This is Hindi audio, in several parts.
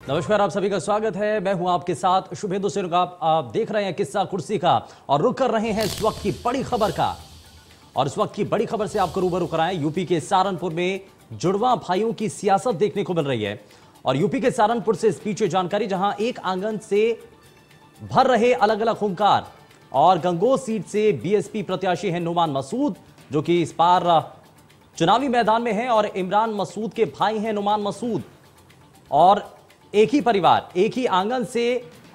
नमस्कार, आप सभी का स्वागत है। मैं हूं आपके साथ शुभेंदु सिंह। आप देख रहे हैं किस्सा कुर्सी का और रुक कर रहे हैं इस वक्त की बड़ी खबर का। और इस वक्त की बड़ी खबर से आपको रूबरू कराएं। यूपी के सहारनपुर में जुड़वा भाइयों की सियासत देखने को मिल रही है। और यूपी के सहारनपुर से इस पीछे जानकारी, जहां एक आंगन से भर रहे अलग अलग खूंखार। और गंगोह सीट से बीएसपी प्रत्याशी हैं नुमान मसूद, जो कि इस बार चुनावी मैदान में हैं। और इमरान मसूद के भाई हैं नुमान मसूद। और एक ही परिवार, एक ही आंगन से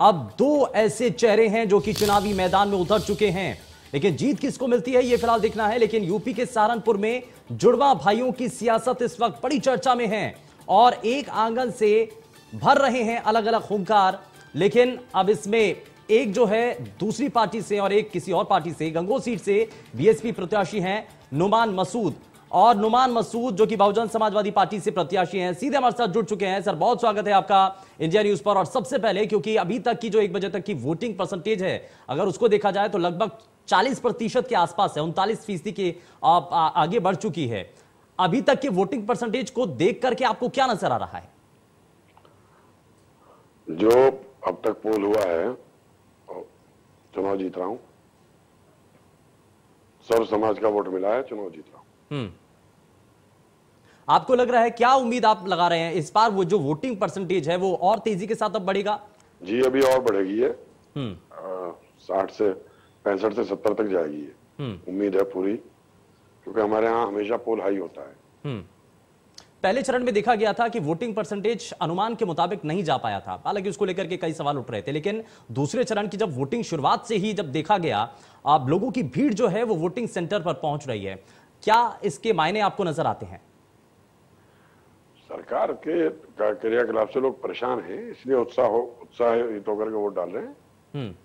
अब दो ऐसे चेहरे हैं जो कि चुनावी मैदान में उतर चुके हैं। लेकिन जीत किसको मिलती है ये फिलहाल देखना है। लेकिन यूपी के सहारनपुर में जुड़वा भाइयों की सियासत इस वक्त बड़ी चर्चा में है। और एक आंगन से भर रहे हैं अलग अलग खूंखार। लेकिन अब इसमें एक जो है दूसरी पार्टी से और एक किसी और पार्टी से, गंगोह सीट से बीएसपी प्रत्याशी हैं नुमान मसूद। और नुमान मसूद जो कि बहुजन समाजवादी पार्टी से प्रत्याशी हैं, सीधे हमारे साथ जुड़ चुके हैं। सर, बहुत स्वागत है आपका इंडिया न्यूज पर। और सबसे पहले, क्योंकि अभी तक की जो 1 बजे तक की वोटिंग परसेंटेज है, अगर उसको देखा जाए तो लगभग 40% के आसपास है, 39% के आगे बढ़ चुकी है। अभी तक की वोटिंग परसेंटेज को देख करके आपको क्या नजर आ रहा है? जो अब तक पोल हुआ है, चुनाव जीत रहा हूं। सर्व समाज का वोट मिला है, चुनाव जीत रहा हूं। आपको लग रहा है, क्या उम्मीद आप लगा रहे हैं इस बार वो जो वोटिंग परसेंटेज है वो और तेजी के साथ अब बढ़ेगा? जी, अभी और बढ़ेगी है। 60 से 65 से 70 तक जाएगी है। उम्मीद है पूरी, क्योंकि हमारे यहाँ हमेशा पोल हाई होता है। पहले चरण में देखा गया था कि वोटिंग परसेंटेज अनुमान के मुताबिक नहीं जा पाया था, हालांकि उसको लेकर के कई सवाल उठ रहे थे। लेकिन दूसरे चरण की जब वोटिंग शुरुआत से ही जब देखा गया, अब लोगों की भीड़ जो है वो वोटिंग सेंटर पर पहुंच रही है। क्या इसके मायने आपको नजर आते हैं? सरकार के क्रियाकलाप से लोग परेशान हैं, इसलिए उत्साहित होकर के वोट डाल रहे हैं।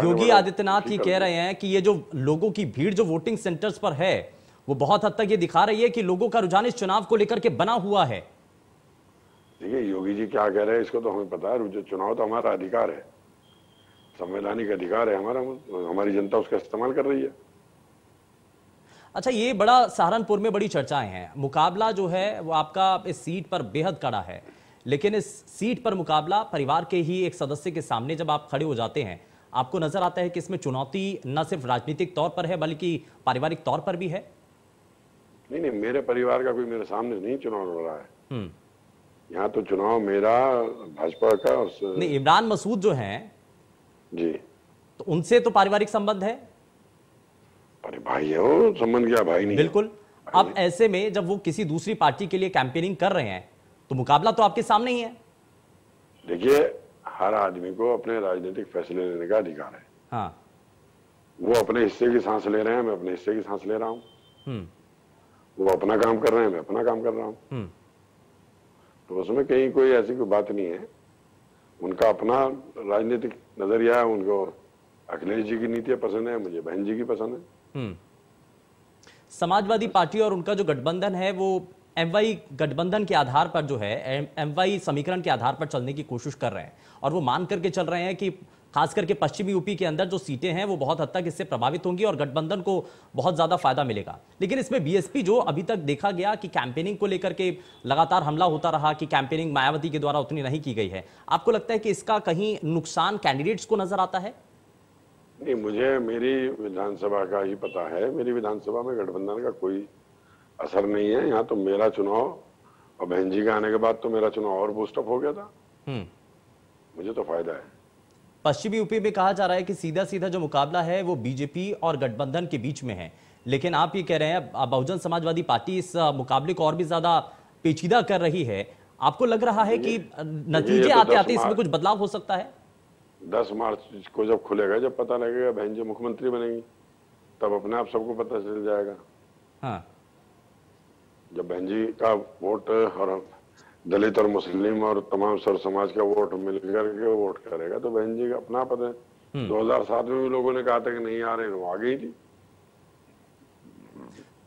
योगी आदित्यनाथ ये कह रहे हैं कि ये जो लोगों की भीड़ जो वोटिंग सेंटर्स पर है, वो बहुत हद तक ये दिखा रही है कि लोगों का रुझान इस चुनाव को लेकर के बना हुआ है। देखिए, योगी जी क्या कह रहे हैं इसको तो हमें पता है। जो चुनाव तो हमारा अधिकार है, संवैधानिक अधिकार है हमारा, हमारी जनता उसका इस्तेमाल कर रही है। अच्छा, ये बड़ा सहारनपुर में बड़ी चर्चाएं हैं। मुकाबला जो है वो आपका इस सीट पर बेहद कड़ा है। लेकिन इस सीट पर मुकाबला परिवार के ही एक सदस्य के सामने जब आप खड़े हो जाते हैं, आपको नजर आता है कि इसमें चुनौती न सिर्फ राजनीतिक तौर पर है बल्कि पारिवारिक तौर पर भी है? नहीं, मेरे परिवार का कोई मेरे सामने नहीं चुनाव लड़ रहा है। यहाँ तो चुनाव मेरा, भाजपा का। नहीं, इमरान मसूद जो हैं जी, तो उनसे तो पारिवारिक संबंध है। अरे भाई है वो, संबंध क्या भाई नहीं? बिल्कुल। अब ऐसे में जब वो किसी दूसरी पार्टी के लिए कैंपेनिंग कर रहे हैं तो मुकाबला तो आपके सामने ही है। देखिए, हर आदमी को अपने राजनीतिक फैसले लेने का अधिकार है। हाँ। वो अपने हिस्से की सांस ले रहे हैं, मैं अपने हिस्से की सांस ले रहा हूँ। वो अपना काम कर रहे हैं, मैं अपना काम कर रहा हूँ। तो उसमें कहीं कोई ऐसी कोई बात नहीं है। उनका अपना राजनीतिक नजरिया है। उनको अखिलेश जी की नीतियां पसंद है, मुझे बहन जी की पसंद है। समाजवादी पार्टी और उनका जो गठबंधन है वो एमवाई गठबंधन के आधार पर जो है, एमवाई समीकरण के आधार पर चलने की कोशिश कर रहे हैं। और वो मान करके चल रहे हैं कि खास करके पश्चिमी यूपी के अंदर जो सीटें हैं वो बहुत हद तक इससे प्रभावित होंगी और गठबंधन को बहुत ज्यादा फायदा मिलेगा। लेकिन इसमें बीएसपी जो अभी तक देखा गया कि कैंपेनिंग को लेकर के लगातार हमला होता रहा कि कैंपेनिंग मायावती के द्वारा उतनी नहीं की गई है, आपको लगता है कि इसका कहीं नुकसान कैंडिडेट्स को नजर आता है? नहीं, मुझे मेरी विधानसभा का ही पता है। मेरी विधानसभा में गठबंधन का कोई असर नहीं है। यहाँ तो मेरा चुनाव और बहन जी के आने के बाद तो मेरा चुनाव और बूस्टअप हो गया था। मुझे तो फायदा है। पश्चिमी यूपी में कहा जा रहा है कि सीधा सीधा जो मुकाबला है वो बीजेपी और गठबंधन के बीच में है। लेकिन आप ये कह रहे हैं बहुजन समाजवादी पार्टी इस मुकाबले को और भी ज्यादा पेचीदा कर रही है। आपको लग रहा है कि नतीजे आते आते इसमें कुछ बदलाव हो सकता है? 10 मार्च को जब खुलेगा, जब पता लगेगा बहन जी मुख्यमंत्री बनेंगी, तब अपने आप सबको पता चल जाएगा। हाँ। जब बहन जी का वोट और दलित और मुस्लिम और तमाम सर्व समाज का वोट मिलकर के वोट करेगा तो बहन जी का अपना पता है। 2007 में भी लोगों ने कहा था कि नहीं आ रहे, वो आ गई थी।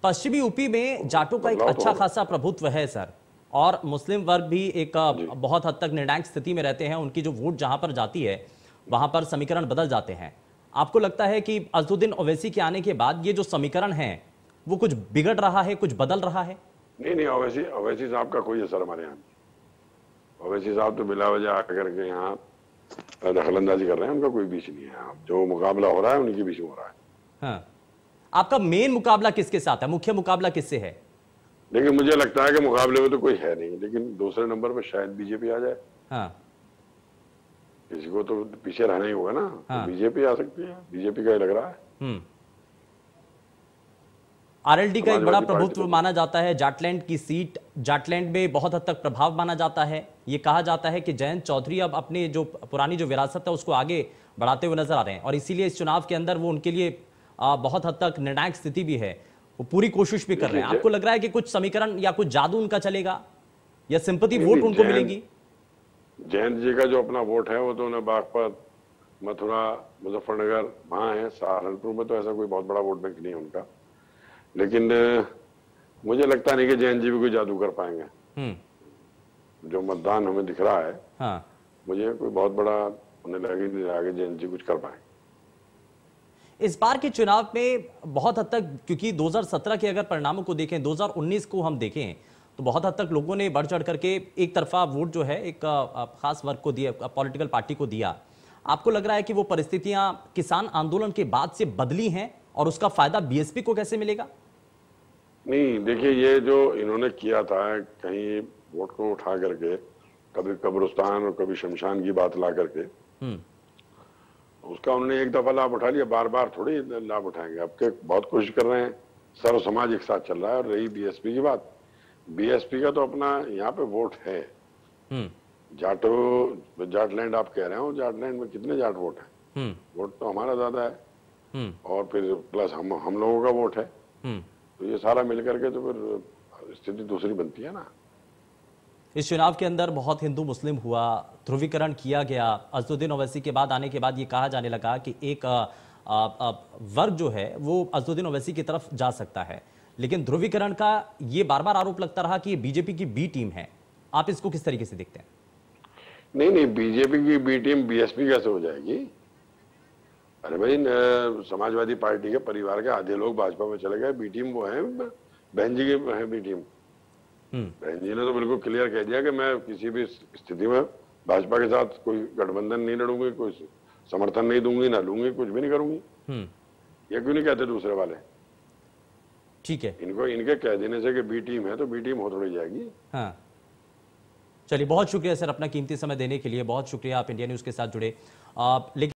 पश्चिमी यूपी में जाटों का एक अच्छा खासा प्रभुत्व है सर, और मुस्लिम वर्ग भी एक बहुत हद तक निर्णायक स्थिति में रहते हैं। उनकी जो वोट जहां पर जाती है वहां पर समीकरण बदल जाते हैं। आपको लगता है कि असदुद्दीन ओवैसी के आने के बाद ये जो समीकरण है वो कुछ बिगड़ रहा है, कुछ बदल रहा है? नहीं, ओवैसी साहब का कोई असर हमारे यहाँ नहीं। ओवैसी साहब तो बिला वजह आकर के यहाँ दखलंदाजी कर रहे हैं, उनका कोई बीच नहीं है। जो मुकाबला हो रहा है उन्हीं के बीच में हो रहा है। हाँ, आपका मेन मुकाबला किसके साथ है, मुख्य मुकाबला किससे है? देखिए, मुझे लगता है कि मुकाबले में तो कोई है नहीं, लेकिन दूसरे नंबर पर शायद बीजेपी आ जाए। हाँ। किसी को तो पीछे रहना ही होगा ना। हाँ। तो बीजेपी आ सकती है, बीजेपी का ही लग रहा है। आरएलडी का एक बड़ा प्रभुत्व माना जाता है, जाटलैंड की सीट, जाटलैंड में बहुत हद तक प्रभाव माना जाता है। ये कहा जाता है कि जयंत चौधरी अब अपने जो पुरानी जो विरासत है उसको आगे बढ़ाते हुए नजर आ रहे हैं, और इसीलिए इस चुनाव के अंदर वो उनके लिए बहुत हद तक निर्णायक स्थिति भी है, वो पूरी कोशिश भी कर रहे हैं। आपको लग रहा है कि कुछ समीकरण या कुछ जादू उनका चलेगा, या सिंपैथी वोट उनको मिलेगी? जयंत जी का जो अपना वोट है वो तो उन्हें बागपत, मथुरा, मुजफ्फरनगर वहां है। सहारनपुर में तो ऐसा कोई बहुत बड़ा वोट बैंक नहीं है उनका। लेकिन मुझे लगता नहीं कि जयंत जी भी कोई जादू कर पाएंगे। जो मतदान हमें दिख रहा है, हाँ। मुझे कोई बहुत बड़ा उन्हें लगे नहीं रहा कि जयंत जी कुछ कर पाए। इस बार के चुनाव में बहुत हद तक, क्योंकि 2017 के अगर परिणामों को देखें, 2019 को हम देखें, तो बहुत हद तक लोगों ने बढ़ चढ़ करके एक तरफा वोट जो है एक खास वर्ग को दिया, पॉलिटिकल पार्टी को दिया। आपको लग रहा है कि वो परिस्थितियां किसान आंदोलन के बाद से बदली हैं, और उसका फायदा बीएसपी को कैसे मिलेगा? नहीं, देखिए, ये जो इन्होंने किया था, कहीं वोट को उठा करके कभी कब्रिस्तान और कभी शमशान की बात ला करके, उसका उन्होंने एक दफा लाभ उठा लिया, बार बार थोड़ी लाभ उठाएंगे। अब के बहुत कोशिश कर रहे हैं, सर्व समाज एक साथ चल रहा है। और रही बीएसपी की बात, बीएसपी का तो अपना यहाँ पे वोट है। जाटलैंड आप कह रहे हो, जाटलैंड में कितने जाट वोट है? वोट तो हमारा ज्यादा है, और फिर प्लस हम लोगों का वोट है। तो ये सारा मिलकर के तो फिर स्थिति दूसरी बनती है ना। इस चुनाव के अंदर बहुत हिंदू मुस्लिम हुआ, ध्रुवीकरण किया गया। अजदुद्दीन ओवैसी के बाद आने के बाद ये कहा जाने लगा कि एक वर्ग जो है वो अजदुद्दीन ओवैसी की तरफ जा सकता है, लेकिन ध्रुवीकरण का ये बार बार आरोप लगता रहा कि ये बीजेपी की बी टीम है। आप इसको किस तरीके से देखते हैं? नहीं, बीजेपी की बी टीम बीएसपी कैसे हो जाएगी? अरे भाई, समाजवादी पार्टी के परिवार के आधे लोग भाजपा में चले गए, बी टीम वो है, बहन जी की है बी टीम। बहन जी ने तो बिल्कुल क्लियर कह दिया कि मैं किसी भी स्थिति में भाजपा के साथ कोई गठबंधन नहीं लड़ूंगी, कोई समर्थन नहीं दूंगी, ना लूंगी, कुछ भी नहीं करूंगी। ये क्यों नहीं कहते दूसरे वाले? ठीक है, इनको इनके कह देने से कि बी टीम है तो बी टीम हो थोड़ी जाएगी। हाँ, चलिए, बहुत शुक्रिया सर अपना कीमती समय देने के लिए, बहुत शुक्रिया, आप इंडिया न्यूज के साथ जुड़े। लेकिन